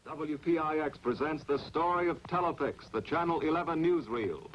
WPIX presents the story of Telepix, the Channel 11 newsreel.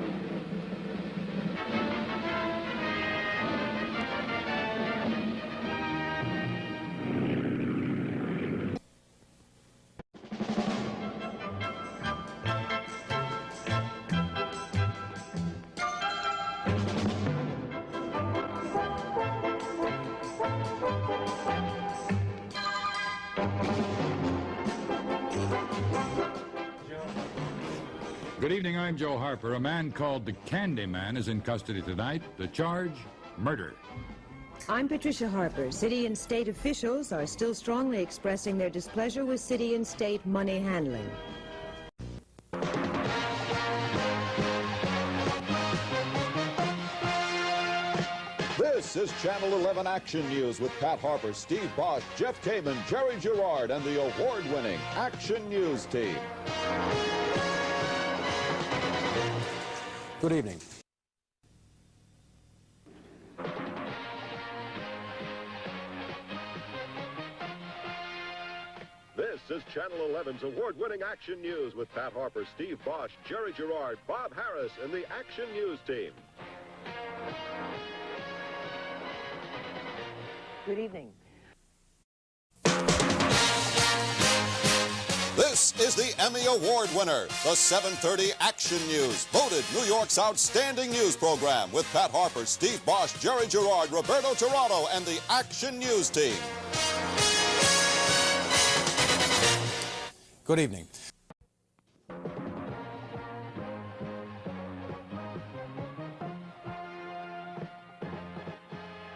Good evening, I'm Joe Harper. A man called the Candy Man is in custody tonight. The charge, murder. I'm Patricia Harper. City and state officials are still strongly expressing their displeasure with city and state money handling. This is Channel 11 Action News with Pat Harper, Steve Bosch, Jeff Kamen, Jerry Gerard, and the award-winning Action News team. Good evening. This is Channel 11's award-winning Action News with Pat Harper, Steve Bosch, Jerry Gerard, Bob Harris, and the Action News team. Good evening. This is the Emmy Award winner, the 7:30 Action News, voted New York's outstanding news program with Pat Harper, Steve Bosch, Jerry Gerard, Roberto Tirado, and the Action News team. Good evening.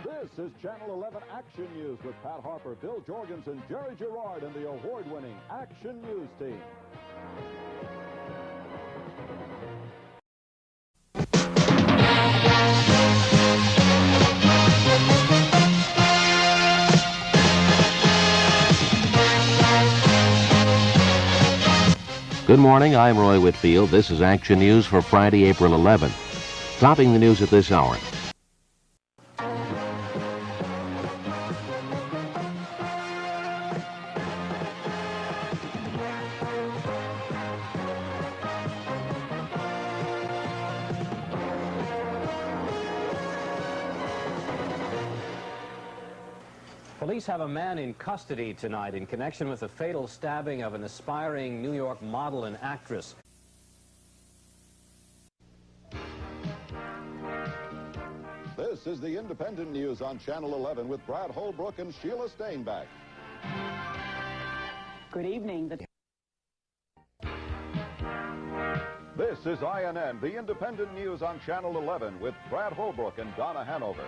This is Channel 11 Action News with Pat Harper, Bill Jorgensen, Jerry Gerard, and the award-winning Action News team. Good morning, I'm Roy Whitfield. This is Action News for Friday, April 11th. Topping the news at this hour. Police have a man in custody tonight in connection with the fatal stabbing of an aspiring New York model and actress. This is the Independent News on Channel 11 with Brad Holbrook and Sheila Steinbach. Good evening. This is INN, the Independent News on Channel 11 with Brad Holbrook and Donna Hanover.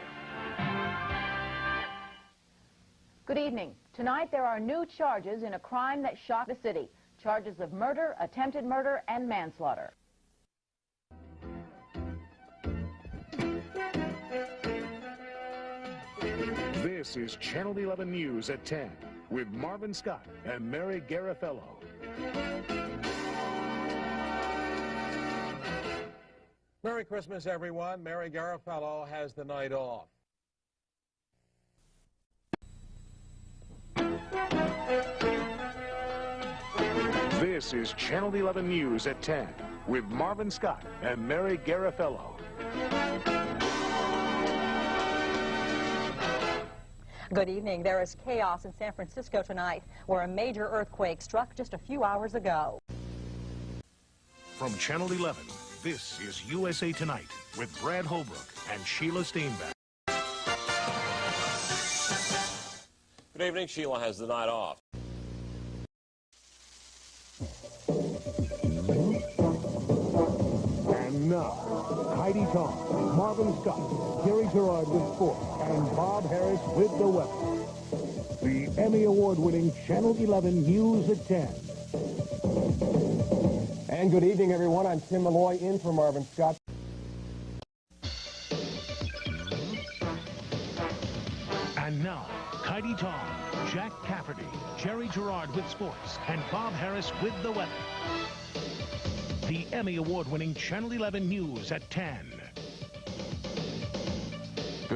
Good evening. Tonight there are new charges in a crime that shocked the city. Charges of murder, attempted murder, and manslaughter. This is Channel 11 News at 10 with Marvin Scott and Mary Garafello. Merry Christmas, everyone. Mary Garafello has the night off. This is Channel 11 News at 10 with Marvin Scott and Mary Garafello. Good evening. There is chaos in San Francisco tonight, where a major earthquake struck just a few hours ago. From Channel 11, this is USA Tonight with Brad Holbrook and Sheila Steinbach. Good evening. Sheila has the night off. And now, Heidi Tom, Marvin Scott, Jerry Gerard with sports, and Bob Harris with the weather. The Emmy Award-winning Channel 11 News at 10. And good evening, everyone. I'm Tim Malloy in for Marvin Scott. And now, Heidi Tom, Jack Cafferty, Jerry Gerard with sports, and Bob Harris with the weather. The Emmy Award-winning Channel 11 News at 10.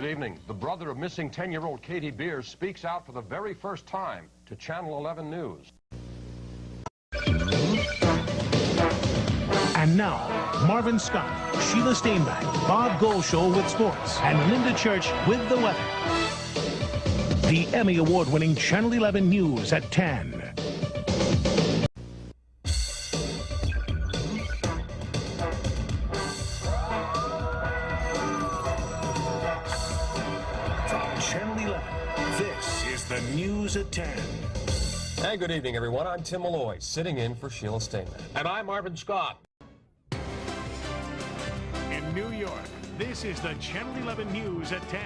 Good evening. The brother of missing 10-year-old Katie Beers speaks out for the very first time to Channel 11 News. And now, Marvin Scott, Sheila Steinbach, Bob Golshow with sports, and Linda Church with the weather. The Emmy Award-winning Channel 11 News at 10. From Channel 11, this is the News at 10. And good evening, everyone. I'm Tim Malloy, sitting in for Sheila Steinbach. And I'm Marvin Scott. In New York, this is the Channel 11 News at 10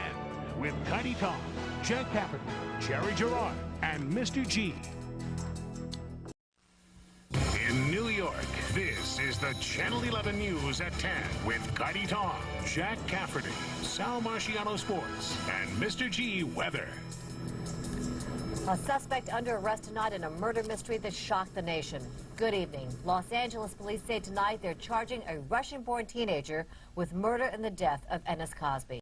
with Heidi Tom, Jack Cafferty, Jerry Gerard, and Mr. G. In New York, this is the Channel 11 News at 10 with Heidi Tom, Jack Cafferty, Sal Marciano Sports, and Mr. G Weather. A suspect under arrest tonight in a murder mystery that shocked the nation. Good evening. Los Angeles police say tonight they're charging a Russian-born teenager with murder and the death of Ennis Cosby.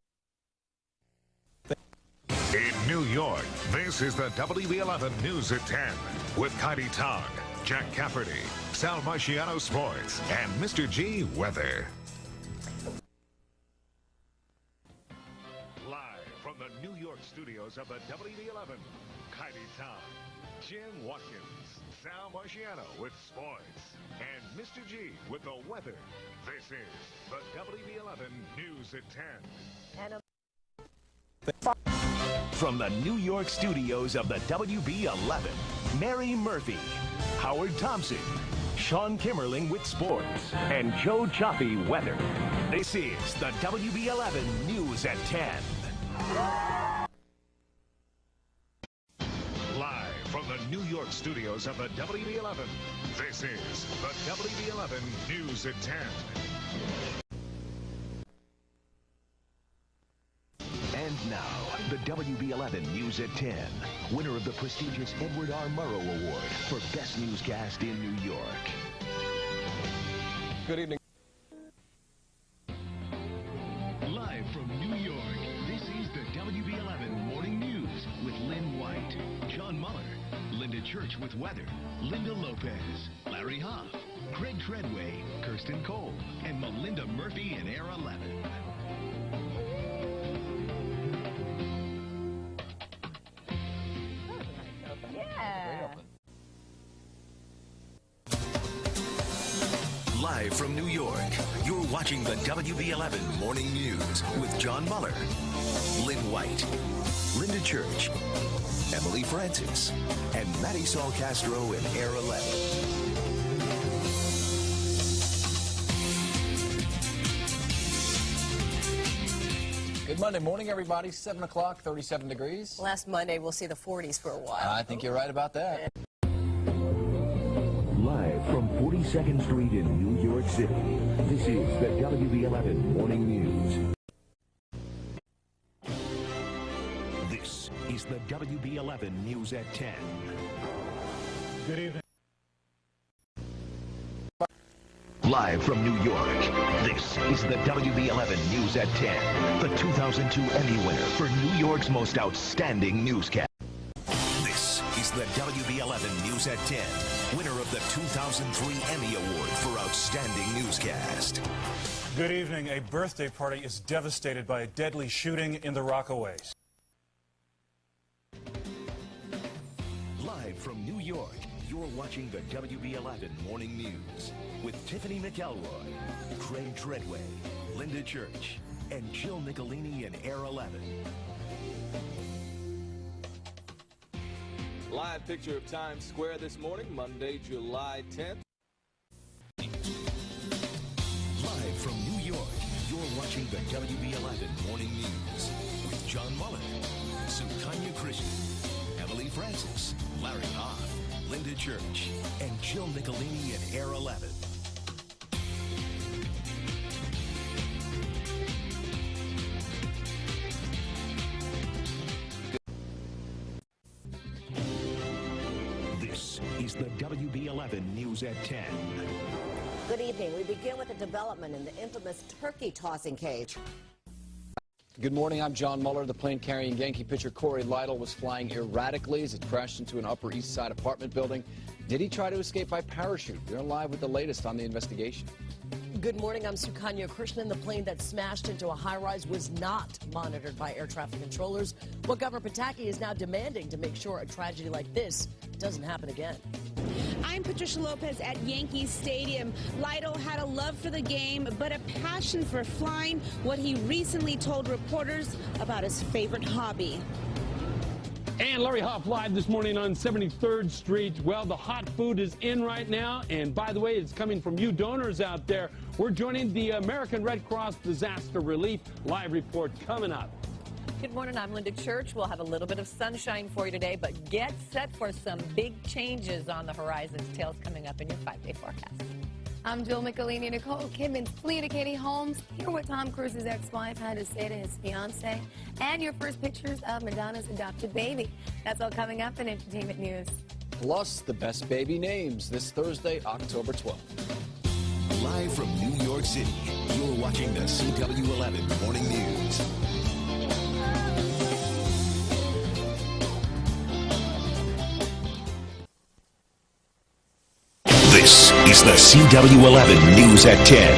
In New York, this is the WB11 News at 10 with Heidi Tong, Jack Cafferty, Sal Marciano Sports, and Mr. G Weather. Live from the New York studios of the WB11, Heidi Tong, Jim Watkins, Sal Marciano with sports, and Mr. G with the weather. This is the WB11 News at 10. From the New York studios of the WB11, Mary Murphy, Howard Thompson, Sean Kimmerling with sports, and Joe Chaffee weather. This is the WB11 News at 10. Live from the New York studios of the WB11, this is the WB11 News at 10. And now, the WB11 News at 10, winner of the prestigious Edward R. Murrow Award for Best Newscast in New York. Good evening. Live from New York, this is the WB11 Morning News with Lynn White, John Muller, Linda Church with weather, Linda Lopez, Larry Hoff, Craig Treadway, Kirsten Cole, and Melinda Murphy in Air 11. Live from New York, you're watching the WB11 Morning News with John Muller, Lynn White, Linda Church, Emily Francis, and Marisol Castro in Air 11. Good Monday morning, everybody. 7 o'clock, 37 degrees. Last Monday, we'll see the 40s for a while. I think you're right about that. Live from 42nd Street in New York City, this is the WB11 Morning News. This is the WB11 News at 10. Good evening. Live from New York, this is the WB11 News at 10, the 2002 Emmy winner for New York's most outstanding newscast. This is the WB11 News at 10, winner of the 2003 Emmy Award for Outstanding Newscast. Good evening. A birthday party is devastated by a deadly shooting in the Rockaways. Live from New York, you're watching the WB11 Morning News with Tiffany McElroy, Craig Treadway, Linda Church, and Jill Nicolini in Air 11. Live picture of Times Square this morning, Monday, July 10th. Live from New York, you're watching the WB11 Morning News with John Muller, Sukanya Christian, Emily Francis, Larry Hoff, Linda Church, and Jill Nicolini in Air 11. This is the WB11 News at 10. Good evening. We begin with a development in the infamous turkey tossing cage. Good morning, I'm John Muller. The plane carrying Yankee pitcher Corey Lytle was flying erratically as it crashed into an Upper East Side apartment building. Did he try to escape by parachute? We're live with the latest on the investigation. Good morning, I'm Sukanya Krishnan. The plane that smashed into a high-rise was not monitored by air traffic controllers. What Governor Pataki is now demanding to make sure a tragedy like this doesn't happen again. I'm Patricia Lopez at Yankee Stadium. Lytle had a love for the game, but a passion for flying, what he recently told reporters about his favorite hobby. And Larry Hoff live this morning on 73rd Street. Well, the hot food is in right now, and by the way, it's coming from you donors out there. We're joining the American Red Cross Disaster Relief live report coming up. Good morning, I'm Linda Church. We'll have a little bit of sunshine for you today, but get set for some big changes on the horizon. Details coming up in your 5-day forecast. I'm Jill Michelini. Nicole Kidman's plea to Katie Holmes. Hear what Tom Cruise's ex-wife had to say to his fiancé. And your first pictures of Madonna's adopted baby. That's all coming up in entertainment news. Plus, the best baby names this Thursday, October 12th. Live from New York City, you're watching the CW11 Morning News. This is the CW11 News at 10.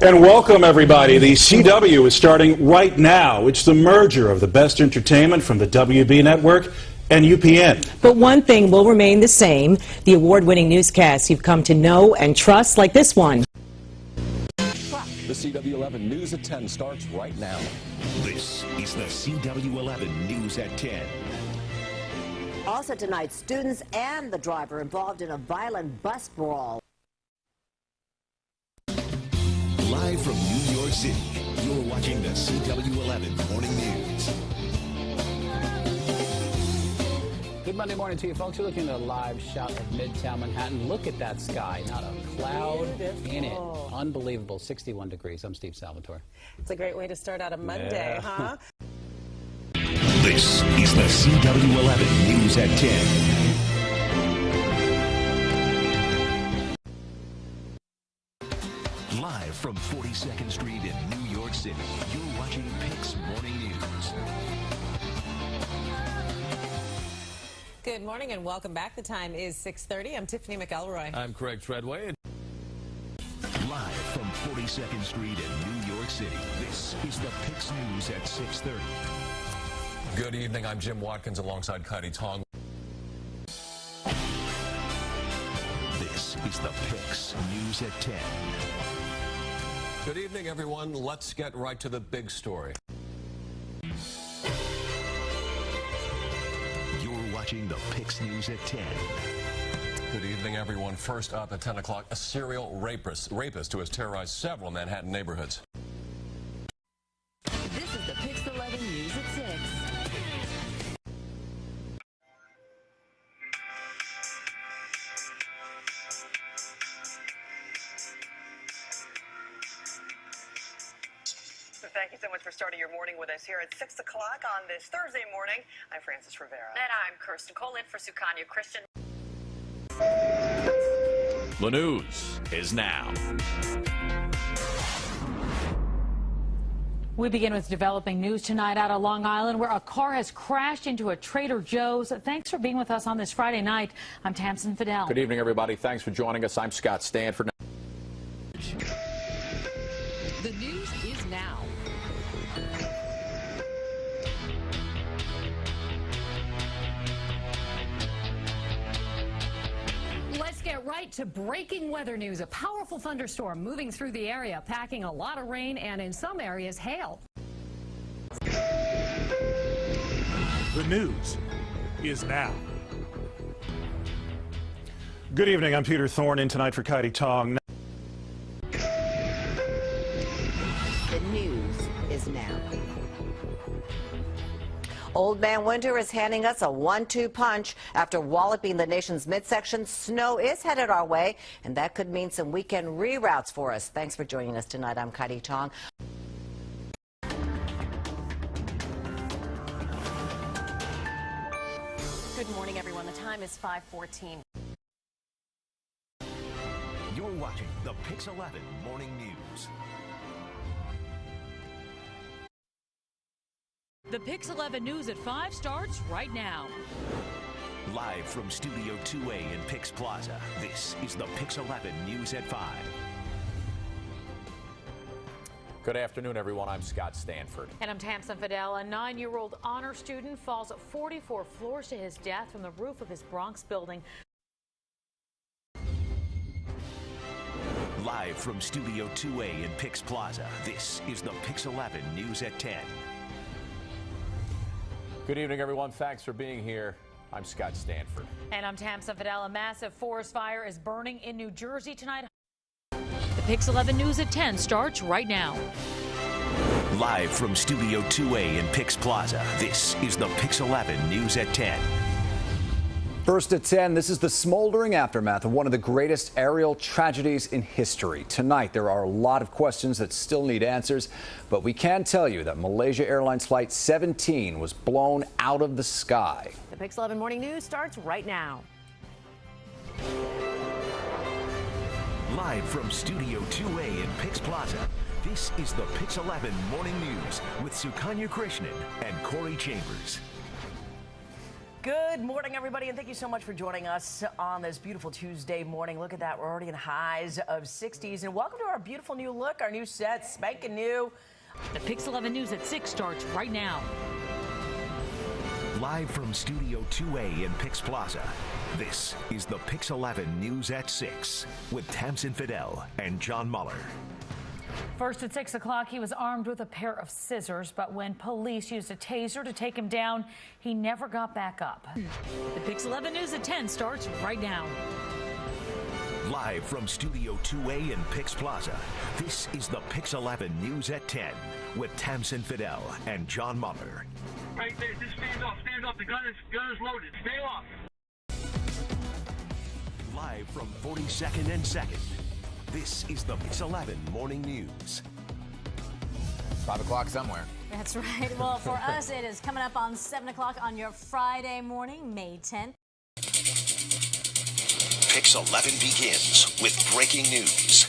And welcome, everybody. The CW is starting right now. It's the merger of the best entertainment from the WB network and UPN. But one thing will remain the same, the award-winning newscasts you've come to know and trust, like this one. The CW11 News at 10 starts right now. This is the CW11 News at 10. Also tonight, students and the driver involved in a violent bus brawl. Live from New York City, you're watching the CW11 Morning News. Good Monday morning to you, folks. You're looking at a live shot of Midtown Manhattan. Look at that sky. Not a cloud in it. Unbelievable. 61 degrees. I'm Steve Salvatore. It's a great way to start out a Monday, huh? This is the CW11 News at 10. Live from 42nd Street in New York City, you're watching PIX Morning News. Good morning and welcome back. The time is 6:30. I'm Tiffany McElroy. I'm Craig Treadway. Live from 42nd Street in New York City, this is the PIX News at 6:30. Good evening, I'm Jim Watkins alongside Kaidi Tong. This is the PIX News at 10. Good evening, everyone. Let's get right to the big story. You're watching the PIX News at 10. Good evening, everyone. First up at 10 o'clock, a serial rapist who has terrorized several Manhattan neighborhoods. This is the PIX 11 News at 6. Thank you so much for starting your morning with us here at 6 o'clock on this Thursday morning. I'm Frances Rivera. And I'm Kirsten Cole in for Sukanya Christian. The news is now. We begin with developing news tonight out of Long Island, where a car has crashed into a Trader Joe's. Thanks for being with us on this Friday night. I'm Tamsin Fidel. Good evening, everybody. Thanks for joining us. I'm Scott Stanford. The news is now. Let's get right to breaking weather news. A powerful thunderstorm moving through the area, packing a lot of rain and in some areas hail. The news is now. Good evening, I'm Peter Thorne in tonight for Kaidi Tong. The news is now. Old Man Winter is handing us a 1-2 punch. After walloping the nation's midsection, snow is headed our way, and that could mean some weekend reroutes for us. Thanks for joining us tonight. I'm Kaidi Tong. Good morning, everyone. The time is 5:14. You're watching the PIX 11 Morning News. The PIX 11 News at 5 starts right now. Live from Studio 2A in PIX Plaza, this is the PIX 11 News at 5. Good afternoon, everyone. I'm Scott Stanford. And I'm Tamsin Fidel. A 9-year-old honor student falls 44 floors to his death from the roof of his Bronx building. Live from Studio 2A in PIX Plaza, this is the PIX 11 News at 10. Good evening, everyone. Thanks for being here. I'm Scott Stanford. And I'm Tamsin Fidel. A massive forest fire is burning in New Jersey tonight. The PIX 11 News at 10 starts right now. Live from Studio 2A in PIX Plaza, this is the PIX 11 News at 10. First at 10, this is the smoldering aftermath of one of the greatest aerial tragedies in history. Tonight, there are a lot of questions that still need answers, but we can tell you that Malaysia Airlines Flight 17 was blown out of the sky. The PIX 11 Morning News starts right now. Live from Studio 2A in PIX Plaza, this is the PIX 11 Morning News with Sukanya Krishnan and Corey Chambers. Good morning, everybody, and thank you so much for joining us on this beautiful Tuesday morning. Look at that. We're already in highs of 60s. And welcome to our beautiful new look, our new set, spanking new. The PIX 11 News at 6 starts right now. Live from Studio 2A in PIX Plaza, this is the PIX 11 News at 6 with Tamsin Fidel and John Muller. First at 6 o'clock, he was armed with a pair of scissors, but when police used a taser to take him down, he never got back up. The PIX 11 News at 10 starts right now. Live from Studio 2A in PIX Plaza, this is the PIX 11 News at 10 with Tamsin Fidel and John Muller. Right there, just stand up. The gun is loaded. Stay off. Live from 42nd and 2nd, this is the PIX 11 Morning News. 5 o'clock somewhere. That's right. Well, for us, it is coming up on 7 o'clock on your Friday morning, May 10th. PIX 11 begins with breaking news.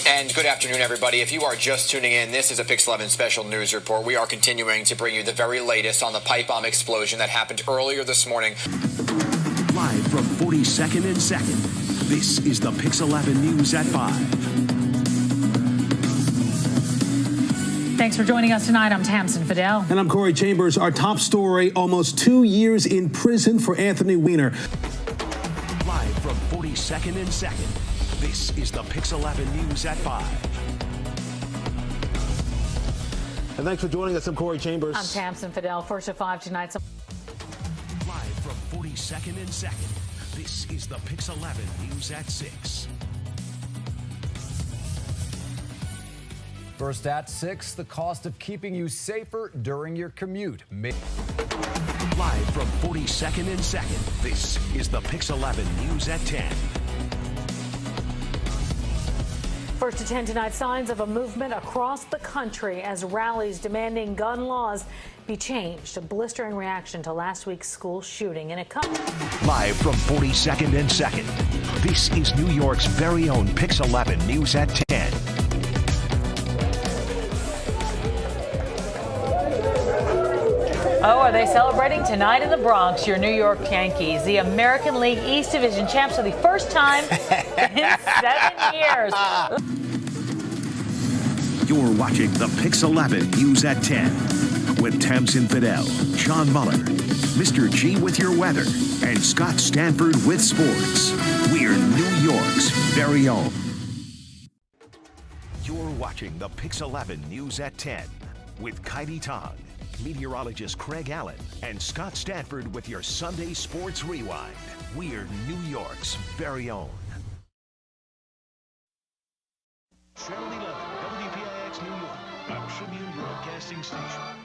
And good afternoon, everybody. If you are just tuning in, this is a PIX 11 special news report. We are continuing to bring you the very latest on the pipe bomb explosion that happened earlier this morning. Live from 42nd and 2nd, this is the PIX 11 News at 5. Thanks for joining us tonight. I'm Tamsin Fidel. And I'm Corey Chambers. Our top story, almost 2 years in prison for Anthony Weiner. Live from 42nd and 2nd, this is the PIX 11 News at 5. And thanks for joining us. I'm Corey Chambers. I'm Tamsin Fidel. First at 5 tonight. Live from 42nd and 2nd, this is the PIX 11 News at 6. First at 6, the cost of keeping you safer during your commute. Live from 42nd and 2nd, this is the PIX 11 News at 10. First to 10 tonight, signs of a movement across the country as rallies demanding gun laws be changed. A blistering reaction to last week's school shooting. Live from 42nd and 2nd, this is New York's very own PIX 11 News at 10. Oh, are they celebrating tonight in the Bronx? Your New York Yankees, the American League East Division champs for the first time in 7 years. You're watching the PIX 11 News at 10 with Tamsin Fidel, John Muller, Mr. G with your weather, and Scott Stanford with sports. We're New York's very own. You're watching the PIX 11 News at 10 with Kaidi Tong, meteorologist Craig Allen, and Scott Stanford with your Sunday Sports Rewind. We're New York's very own. Channel 11, WPIX New York, a Tribune Broadcasting Station.